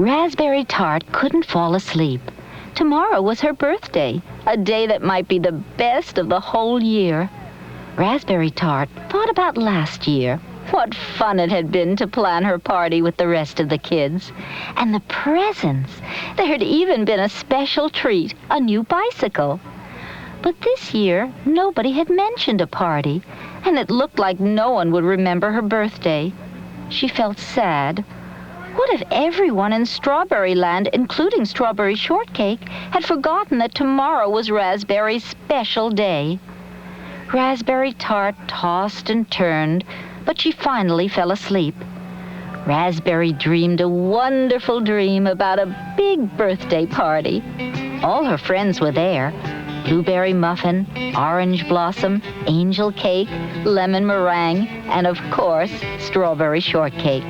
Raspberry Tart couldn't fall asleep. Tomorrow was her birthday, a day that might be the best of the whole year. Raspberry Tart thought about last year. What fun it had been to plan her party with the rest of the kids. And the presents. There had even been a special treat, a new bicycle. But this year, nobody had mentioned a party, and it looked like no one would remember her birthday. She felt sad. What if everyone in Strawberry Land, including Strawberry Shortcake, had forgotten that tomorrow was Raspberry's special day? Raspberry Tart tossed and turned, but she finally fell asleep. Raspberry dreamed a wonderful dream about a big birthday party. All her friends were there. Blueberry Muffin, Orange Blossom, Angel Cake, Lemon Meringue, and of course, Strawberry Shortcake.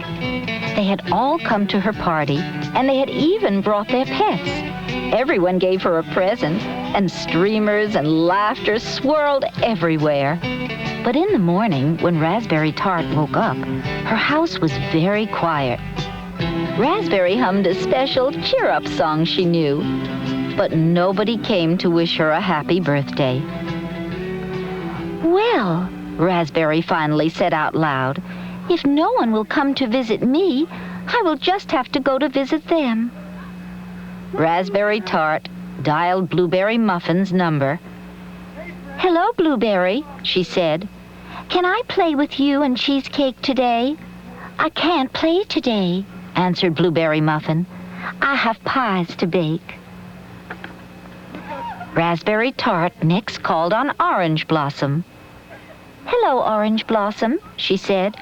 They had all come to her party, and they had even brought their pets. Everyone gave her a present, and streamers and laughter swirled everywhere. But in the morning, when Raspberry Tart woke up, her house was very quiet. Raspberry hummed a special cheer-up song she knew, but nobody came to wish her a happy birthday. "Well," Raspberry finally said out loud, "if no one will come to visit me, I will just have to go to visit them." Raspberry Tart dialed Blueberry Muffin's number. "Hello, Blueberry," she said. "Can I play with you and Cheesecake today?" "I can't play today," answered Blueberry Muffin. "I have pies to bake." Raspberry Tart next called on Orange Blossom. "Hello, Orange Blossom," she said.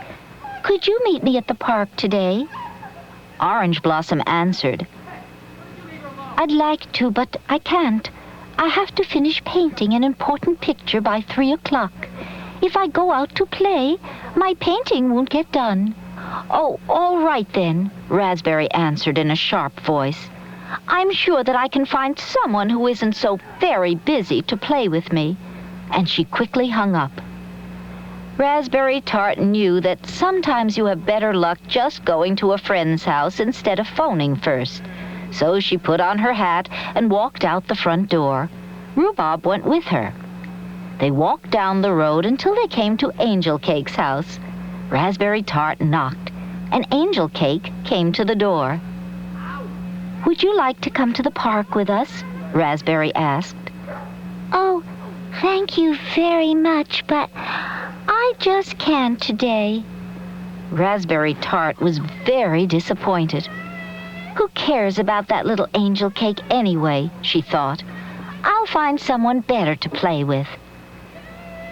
"Could you meet me at the park today?" Orange Blossom answered, "I'd like to, but I can't. I have to finish painting an important picture by 3 o'clock. If I go out to play, my painting won't get done." "Oh, all right then," Raspberry answered in a sharp voice. "I'm sure that I can find someone who isn't so very busy to play with me." And she quickly hung up. Raspberry Tart knew that sometimes you have better luck just going to a friend's house instead of phoning first. So she put on her hat and walked out the front door. Rhubarb went with her. They walked down the road until they came to Angel Cake's house. Raspberry Tart knocked, and Angel Cake came to the door. "Would you like to come to the park with us?" Raspberry asked. "Oh, thank you very much, but I just can't today." Raspberry Tart was very disappointed. "Who cares about that little Angel Cake anyway?" she thought. "I'll find someone better to play with."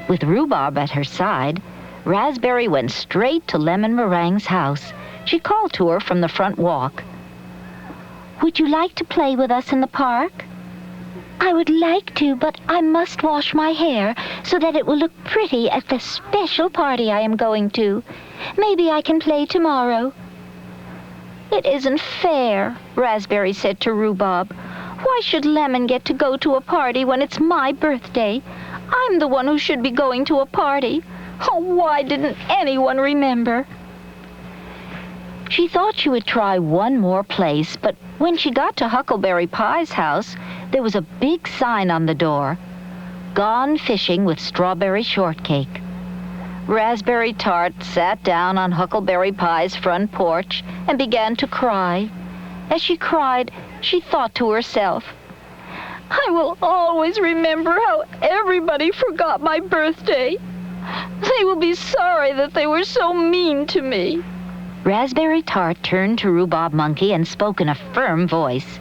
With Rhubarb at her side, Raspberry went straight to Lemon Meringue's house. She called to her from the front walk. "Would you like to play with us in the park?" "I would like to, but I must wash my hair so that it will look pretty at the special party I am going to. Maybe I can play tomorrow." "It isn't fair," Raspberry said to Rhubarb. "Why should Lemon get to go to a party when it's my birthday? I'm the one who should be going to a party. Oh, why didn't anyone remember?" She thought she would try one more place, but when she got to Huckleberry Pie's house, there was a big sign on the door, "Gone Fishing with Strawberry Shortcake." Raspberry Tart sat down on Huckleberry Pie's front porch and began to cry. As she cried, she thought to herself, "I will always remember how everybody forgot my birthday. They will be sorry that they were so mean to me." Raspberry Tart turned to Rhubarb Monkey and spoke in a firm voice.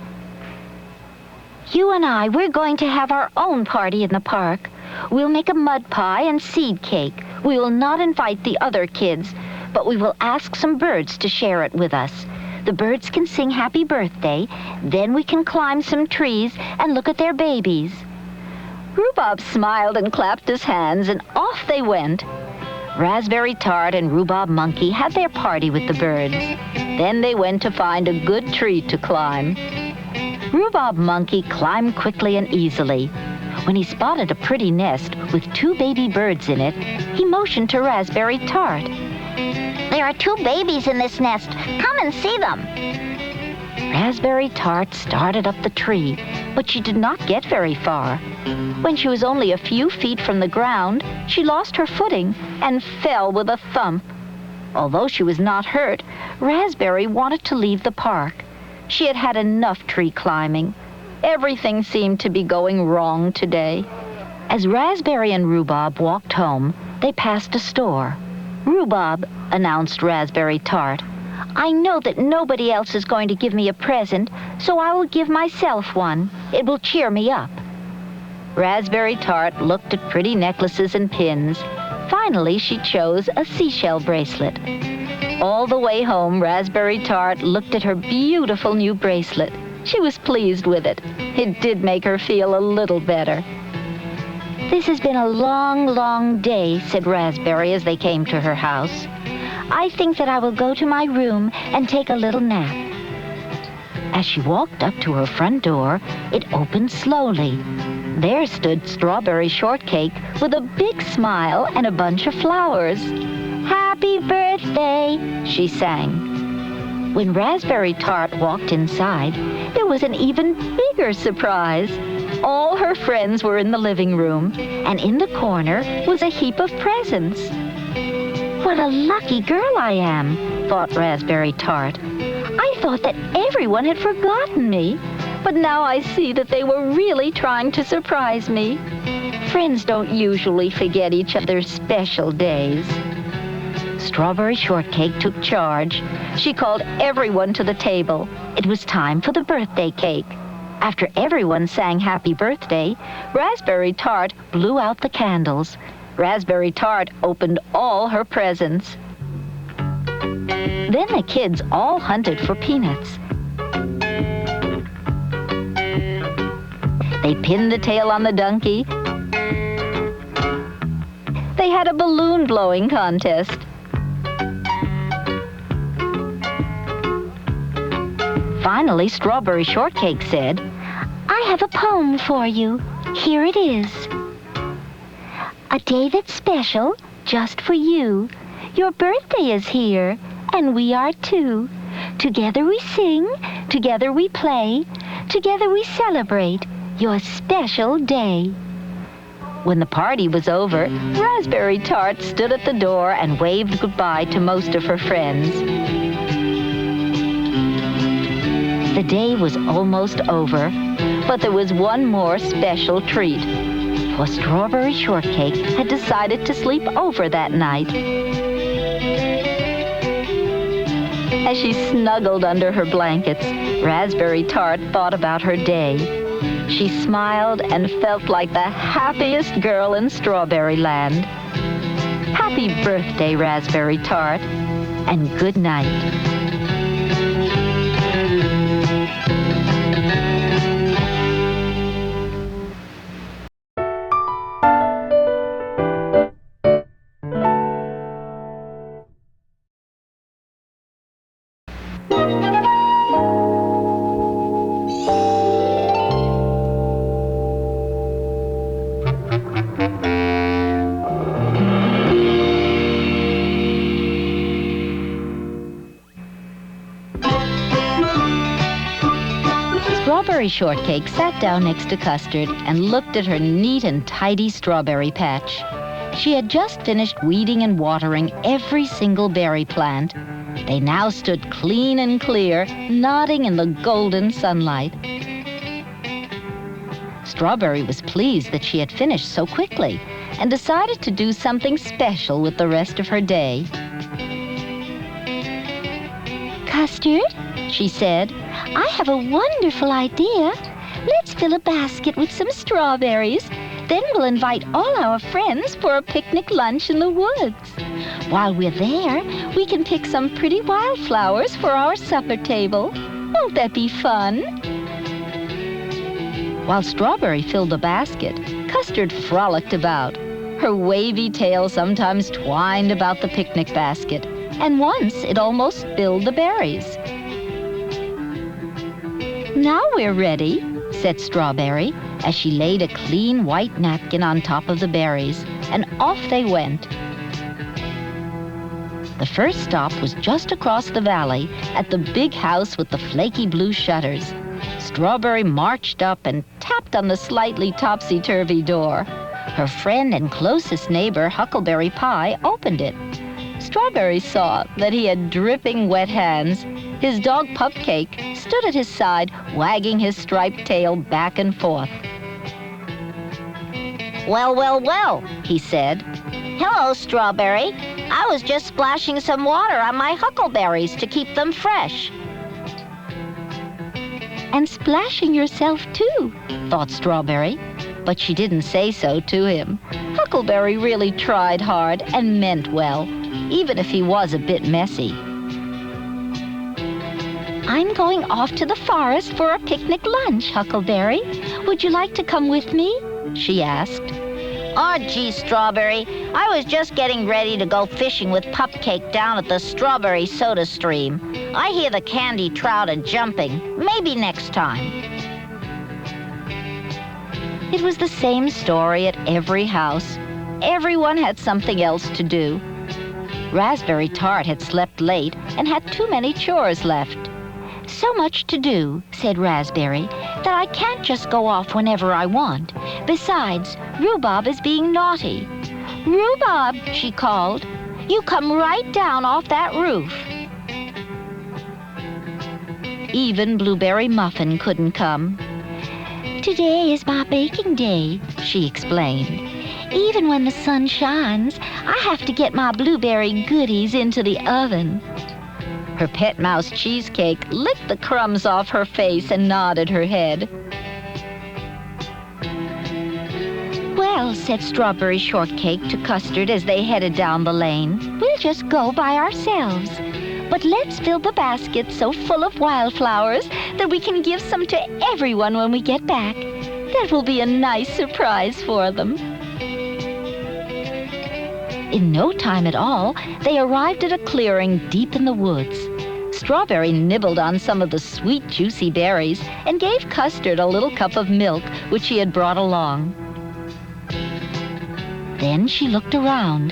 "You and we're going to have our own party in the park. We'll make a mud pie and seed cake. We will not invite the other kids, but we will ask some birds to share it with us. The birds can sing happy birthday, then we can climb some trees and look at their babies." Rhubarb smiled and clapped his hands, and off they went. Raspberry Tart and Rhubarb Monkey had their party with the birds. Then they went to find a good tree to climb. Rhubarb Monkey climbed quickly and easily. When he spotted a pretty nest with 2 baby birds in it, he motioned to Raspberry Tart. "There are 2 babies in this nest. Come and see them." Raspberry Tart started up the tree, but she did not get very far. When she was only a few feet from the ground, she lost her footing and fell with a thump. Although she was not hurt, Raspberry wanted to leave the park. She had had enough tree climbing. Everything seemed to be going wrong today. As Raspberry and Rhubarb walked home, they passed a store. "Rhubarb," announced Raspberry Tart, "I know that nobody else is going to give me a present, so I will give myself one. It will cheer me up." Raspberry Tart looked at pretty necklaces and pins. Finally, she chose a seashell bracelet. All the way home, Raspberry Tart looked at her beautiful new bracelet. She was pleased with it. It did make her feel a little better. "This has been a long, long day," said Raspberry as they came to her house. "I think that I will go to my room and take a little nap." As she walked up to her front door, it opened slowly. There stood Strawberry Shortcake with a big smile and a bunch of flowers. "Happy birthday," she sang. When Raspberry Tart walked inside, there was an even bigger surprise. All her friends were in the living room, and in the corner was a heap of presents. "What a lucky girl I am," thought Raspberry Tart. "I thought that everyone had forgotten me, but now I see that they were really trying to surprise me. Friends don't usually forget each other's special days." Strawberry Shortcake took charge. She called everyone to the table. It was time for the birthday cake. After everyone sang happy birthday, Raspberry Tart blew out the candles. Raspberry Tart opened all her presents. Then the kids all hunted for peanuts. They pinned the tail on the donkey. They had a balloon blowing contest. Finally, Strawberry Shortcake said, "I have a poem for you. Here it is. A day that's special just for you. Your birthday is here, and we are too. Together we sing, together we play, together we celebrate your special day." When the party was over, Raspberry Tart stood at the door and waved goodbye to most of her friends. The day was almost over, but there was one more special treat. For Strawberry Shortcake had decided to sleep over that night. As she snuggled under her blankets, Raspberry Tart thought about her day. She smiled and felt like the happiest girl in Strawberry Land. Happy birthday, Raspberry Tart, and good night. Strawberry Shortcake sat down next to Custard and looked at her neat and tidy strawberry patch. She had just finished weeding and watering every single berry plant. They now stood clean and clear, nodding in the golden sunlight. Strawberry was pleased that she had finished so quickly and decided to do something special with the rest of her day. "Custard," she said, "I have a wonderful idea. Let's fill a basket with some strawberries. Then we'll invite all our friends for a picnic lunch in the woods. While we're there, we can pick some pretty wildflowers for our supper table. Won't that be fun?" While Strawberry filled the basket, Custard frolicked about. Her wavy tail sometimes twined about the picnic basket, and once it almost spilled the berries. "Now we're ready," said Strawberry, as she laid a clean white napkin on top of the berries, and off they went. The first stop was just across the valley at the big house with the flaky blue shutters. Strawberry marched up and tapped on the slightly topsy-turvy door. Her friend and closest neighbor, Huckleberry Pie, opened it. Strawberry saw that he had dripping wet hands. His dog Cupcake stood at his side, wagging his striped tail back and forth. Well, well, well, he said. Hello, Strawberry. I was just splashing some water on my huckleberries to keep them fresh. And splashing yourself too, thought Strawberry. But she didn't say so to him. Huckleberry really tried hard and meant well, even if he was a bit messy. I'm going off to the forest for a picnic lunch, Huckleberry. Would you like to come with me? She asked. Oh, gee, Strawberry, I was just getting ready to go fishing with Cupcake down at the strawberry soda stream. I hear the candy trout are jumping. Maybe next time. It was the same story at every house. Everyone had something else to do. Raspberry Tart had slept late and had too many chores left. So much to do, said Raspberry, that I can't just go off whenever I want. Besides, Rhubarb is being naughty. Rhubarb, she called, you come right down off that roof. Even Blueberry Muffin couldn't come. Today is my baking day, she explained. Even when the sun shines, I have to get my blueberry goodies into the oven. Her pet mouse Cheesecake licked the crumbs off her face and nodded her head. Well, said Strawberry Shortcake to Custard as they headed down the lane, we'll just go by ourselves. But let's fill the basket so full of wildflowers that we can give some to everyone when we get back. That will be a nice surprise for them. In no time at all, they arrived at a clearing deep in the woods. Strawberry nibbled on some of the sweet, juicy berries and gave Custard a little cup of milk, which she had brought along. Then she looked around.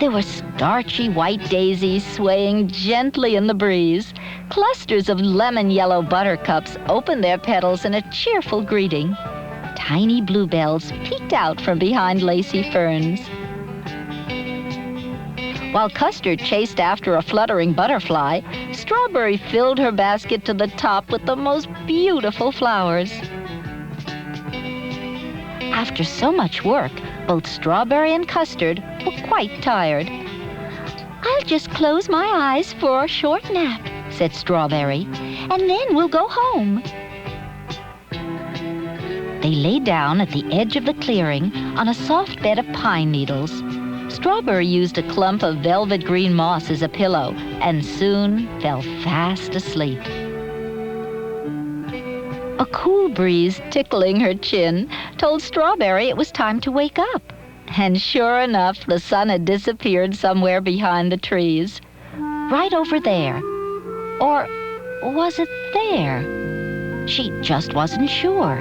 There were starchy white daisies swaying gently in the breeze. Clusters of lemon-yellow buttercups opened their petals in a cheerful greeting. Tiny bluebells peeked out from behind lacy ferns. While Custard chased after a fluttering butterfly, Strawberry filled her basket to the top with the most beautiful flowers. After so much work, both Strawberry and Custard were quite tired. I'll just close my eyes for a short nap, said Strawberry, and then we'll go home. They lay down at the edge of the clearing on a soft bed of pine needles. Strawberry used a clump of velvet green moss as a pillow and soon fell fast asleep. A cool breeze tickling her chin told Strawberry it was time to wake up. And sure enough, the sun had disappeared somewhere behind the trees. Right over there. Or was it there? She just wasn't sure.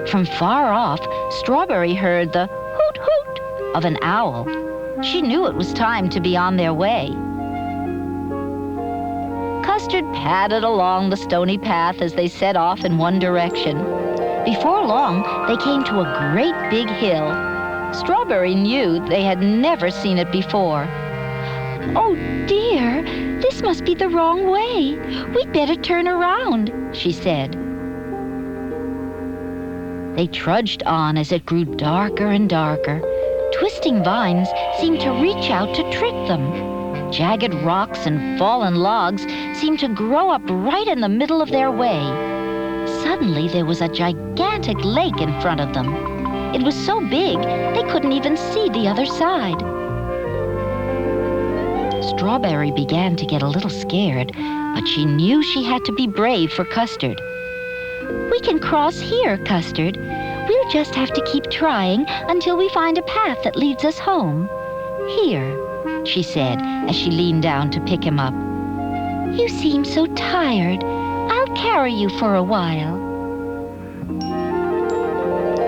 From far off, Strawberry heard the hoot hoot of an owl. She knew it was time to be on their way. Custard padded along the stony path as they set off in one direction. Before long, they came to a great big hill. Strawberry knew they had never seen it before. Oh dear, this must be the wrong way. We'd better turn around, she said. They trudged on as it grew darker and darker. Twisting vines seemed to reach out to trip them. Jagged rocks and fallen logs seemed to grow up right in the middle of their way. Suddenly, there was a gigantic lake in front of them. It was so big, they couldn't even see the other side. Strawberry began to get a little scared, but she knew she had to be brave for Custard. We can cross here, Custard. We'll just have to keep trying until we find a path that leads us home. Here, she said as she leaned down to pick him up. You seem so tired. I'll carry you for a while.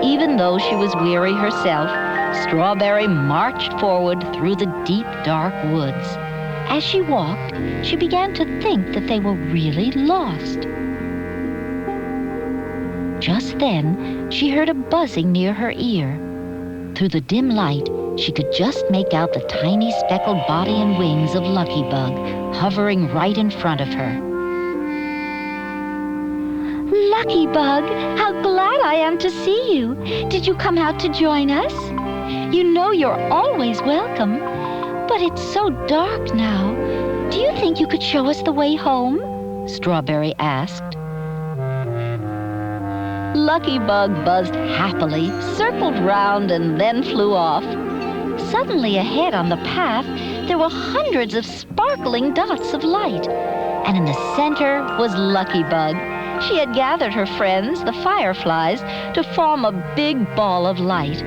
Even though she was weary herself, Strawberry marched forward through the deep, dark woods. As she walked, she began to think that they were really lost. Just then, she heard a buzzing near her ear. Through the dim light, she could just make out the tiny speckled body and wings of Lucky Bug hovering right in front of her. Lucky Bug, how glad I am to see you. Did you come out to join us? You know you're always welcome, but it's so dark now. Do you think you could show us the way home? Strawberry asked. Lucky Bug buzzed happily, circled round, and then flew off. Suddenly ahead on the path, there were hundreds of sparkling dots of light, and in the center was Lucky Bug. She had gathered her friends, the fireflies, to form a big ball of light.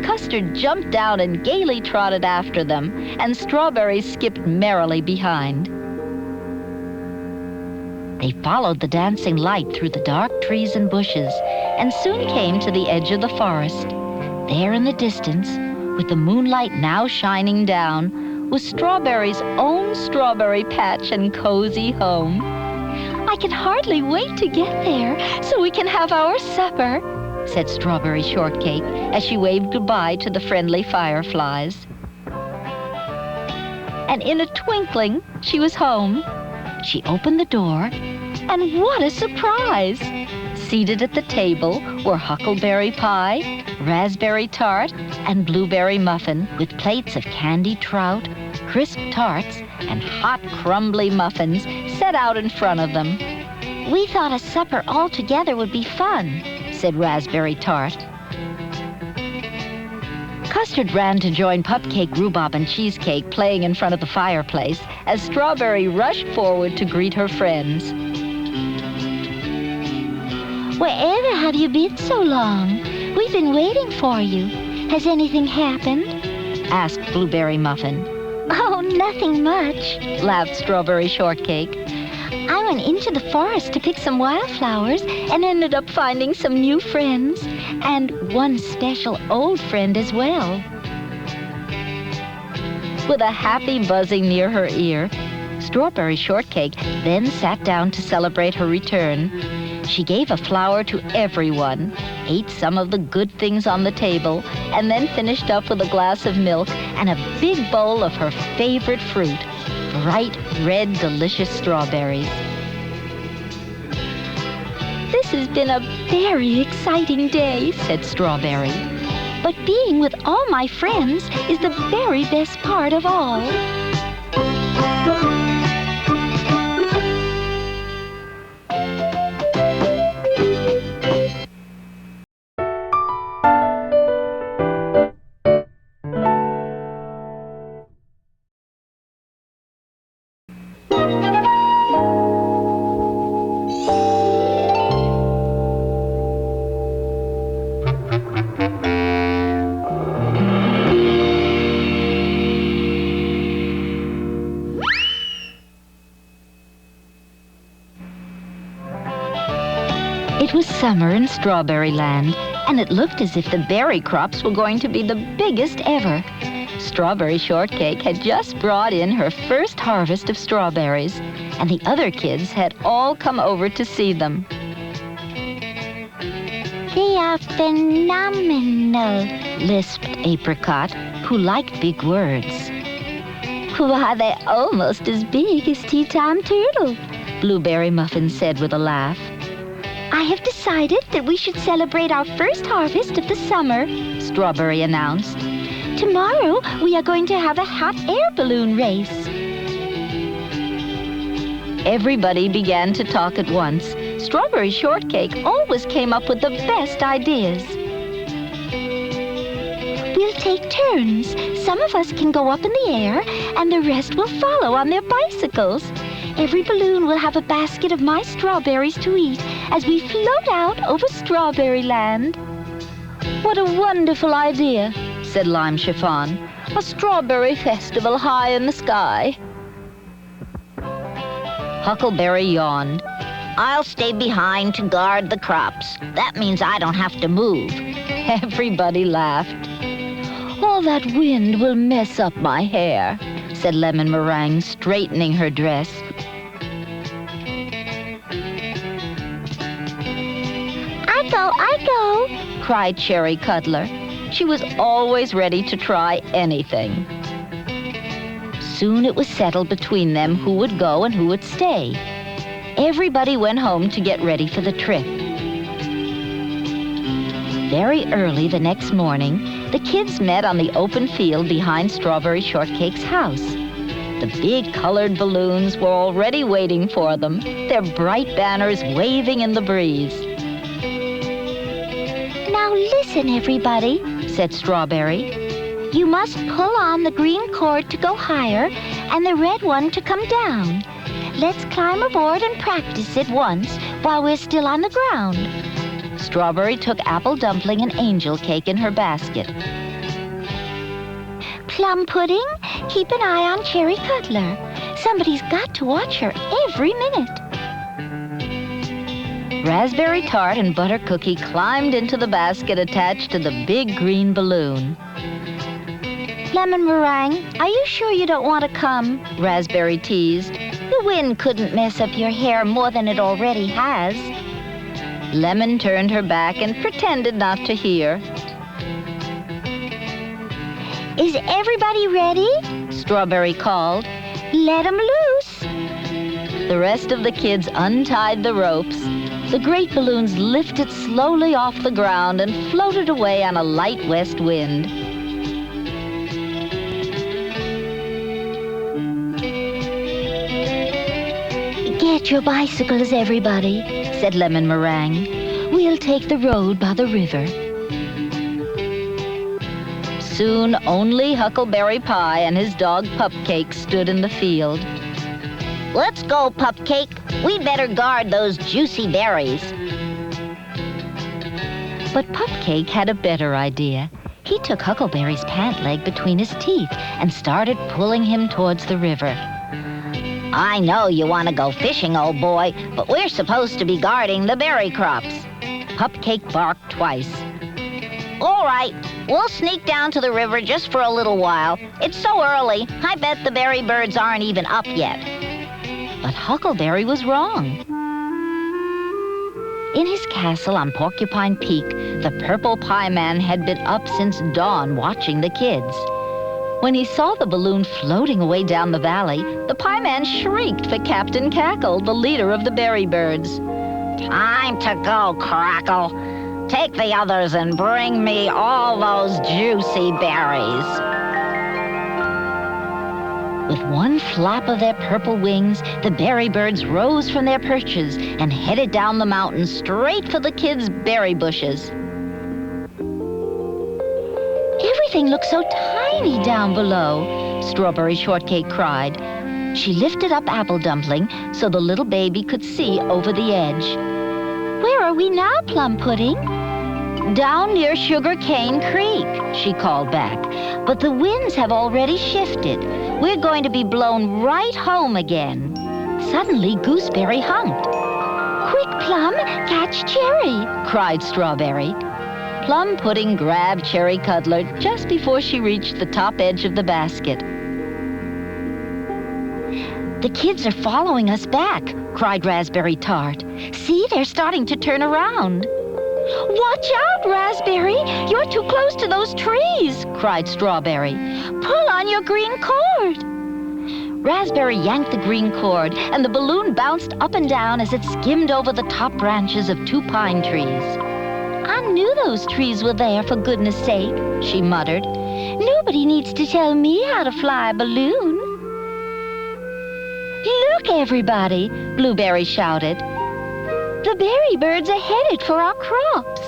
Custard jumped down and gaily trotted after them, and Strawberry skipped merrily behind. They followed the dancing light through the dark trees and bushes, and soon came to the edge of the forest. There in the distance, with the moonlight now shining down, was Strawberry's own strawberry patch and cozy home. I can hardly wait to get there so we can have our supper, said Strawberry Shortcake as she waved goodbye to the friendly fireflies. And in a twinkling, she was home. She opened the door, and what a surprise! Seated at the table were huckleberry pie, raspberry tart, and blueberry muffin with plates of candied trout, crisp tarts, and hot crumbly muffins set out in front of them. We thought a supper all together would be fun, said Raspberry Tart. Custard ran to join Pupcake, Rhubarb, and Cheesecake playing in front of the fireplace as Strawberry rushed forward to greet her friends. Wherever have you been so long? We've been waiting for you. Has anything happened? Asked Blueberry Muffin. Oh, nothing much, laughed Strawberry Shortcake. I went into the forest to pick some wildflowers and ended up finding some new friends, and one special old friend as well. With a happy buzzing near her ear, Strawberry Shortcake then sat down to celebrate her return. She gave a flower to everyone, ate some of the good things on the table, and then finished up with a glass of milk and a big bowl of her favorite fruit, bright red delicious strawberries. This has been a very exciting day, said Strawberry. But being with all my friends is the very best part of all. It was summer in Strawberry Land, and it looked as if the berry crops were going to be the biggest ever. Strawberry Shortcake had just brought in her first harvest of strawberries, and the other kids had all come over to see them. They are phenomenal, lisped Apricot, who liked big words. Why, they're almost as big as Tea Time Turtle, Blueberry Muffin said with a laugh. I have decided that we should celebrate our first harvest of the summer, Strawberry announced. Tomorrow, we are going to have a hot air balloon race. Everybody began to talk at once. Strawberry Shortcake always came up with the best ideas. We'll take turns. Some of us can go up in the air, and the rest will follow on their bicycles. Every balloon will have a basket of my strawberries to eat as we float out over Strawberry Land. What a wonderful idea, said Lime Chiffon. A strawberry festival high in the sky. Huckleberry yawned. I'll stay behind to guard the crops. That means I don't have to move. Everybody laughed. All that wind will mess up my hair, said Lemon Meringue, straightening her dress. I go, cried Cherry Cuddler. She was always ready to try anything. Soon it was settled between them who would go and who would stay. Everybody went home to get ready for the trip. Very early the next morning, the kids met on the open field behind Strawberry Shortcake's house. The big colored balloons were already waiting for them, their bright banners waving in the breeze. Now listen, everybody, said Strawberry. You must pull on the green cord to go higher and the red one to come down. Let's climb aboard and practice it once while we're still on the ground. Strawberry took Apple Dumpling and Angel Cake in her basket. Plum Pudding, keep an eye on Cherry Cuddler. Somebody's got to watch her every minute. Raspberry Tart and Butter Cookie climbed into the basket attached to the big green balloon. Lemon Meringue, are you sure you don't want to come? Raspberry teased. The wind couldn't mess up your hair more than it already has. Lemon turned her back and pretended not to hear. Is everybody ready? Strawberry called. Let 'em loose. The rest of the kids untied the ropes. The great balloons lifted slowly off the ground and floated away on a light west wind. Get your bicycles, everybody, said Lemon Meringue. We'll take the road by the river. Soon only Huckleberry Pie and his dog Pupcake stood in the field. Let's go, Pupcake. We'd better guard those juicy berries. But Pupcake had a better idea. He took Huckleberry's pant leg between his teeth and started pulling him towards the river. I know you want to go fishing, old boy, but we're supposed to be guarding the berry crops. Pupcake barked twice. All right, we'll sneak down to the river just for a little while. It's so early, I bet the berry birds aren't even up yet. But Huckleberry was wrong. In his castle on Porcupine Peak, the Purple Pie Man had been up since dawn watching the kids. When he saw the balloon floating away down the valley, the Pie Man shrieked for Captain Cackle, the leader of the berry birds. Time to go, Crackle. Take the others and bring me all those juicy berries. With one flap of their purple wings, the berry birds rose from their perches and headed down the mountain straight for the kids' berry bushes. Everything looked so tiny down below, Strawberry Shortcake cried. She lifted up Apple Dumpling so the little baby could see over the edge. Where are we now, Plum Pudding? Down near Sugar Cane Creek, she called back. But the winds have already shifted. We're going to be blown right home again. Suddenly, Gooseberry humped. Quick, Plum, catch Cherry, cried Strawberry. Plum Pudding grabbed Cherry Cuddler just before she reached the top edge of the basket. The kids are following us back, cried Raspberry Tart. See, they're starting to turn around. Watch out, Raspberry! You're too close to those trees, cried Strawberry. Pull on your green cord. Raspberry yanked the green cord, and the balloon bounced up and down as it skimmed over the top branches of 2 pine trees. I knew those trees were there, for goodness sake, she muttered. Nobody needs to tell me how to fly a balloon. Look, everybody, Blueberry shouted. The berry birds are headed for our crops.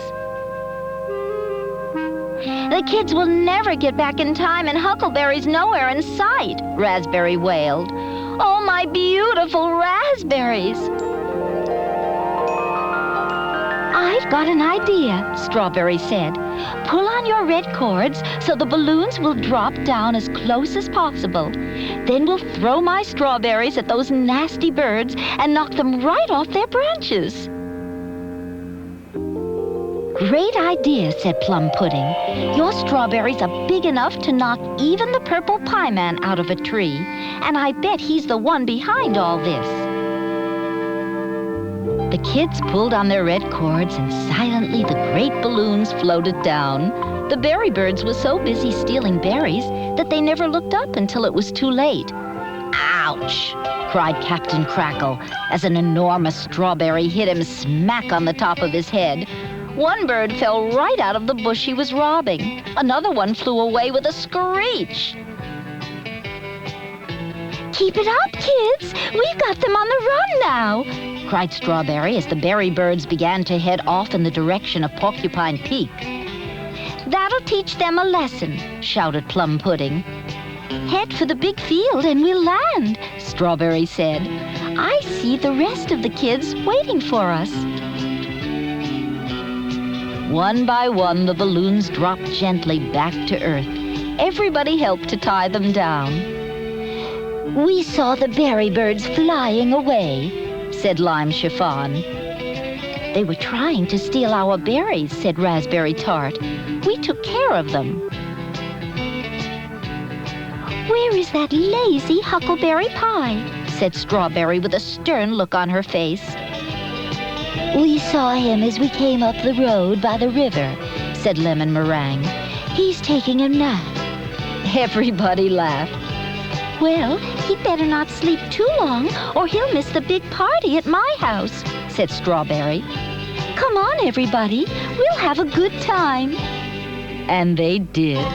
The kids will never get back in time, and Huckleberry's nowhere in sight, Raspberry wailed. Oh, my beautiful raspberries! I've got an idea, Strawberry said. Pull on your red cords so the balloons will drop down as close as possible. Then we'll throw my strawberries at those nasty birds and knock them right off their branches. Great idea, said Plum Pudding. Your strawberries are big enough to knock even the purple pie man out of a tree, and I bet he's the one behind all this. The kids pulled on their red cords, and silently the great balloons floated down. The berry birds were so busy stealing berries that they never looked up until it was too late. Ouch! Cried Captain Crackle as an enormous strawberry hit him smack on the top of his head. One bird fell right out of the bush he was robbing. Another one flew away with a screech. Keep it up, kids! We've got them on the run now! Cried Strawberry as the berry birds began to head off in the direction of Porcupine Peak. That'll teach them a lesson, shouted Plum Pudding. Head for the big field and we'll land, Strawberry said. I see the rest of the kids waiting for us. One by one, the balloons dropped gently back to earth. Everybody helped to tie them down. We saw the berry birds flying away, said Lime Chiffon. They were trying to steal our berries, said Raspberry Tart. We took care of them. Where is that lazy Huckleberry Pie? Said Strawberry with a stern look on her face. We saw him as we came up the road by the river, said Lemon Meringue. He's taking a nap. Everybody laughed. Well, he'd better not sleep too long, or he'll miss the big party at my house, said Strawberry. Come on, everybody. We'll have a good time. And they did.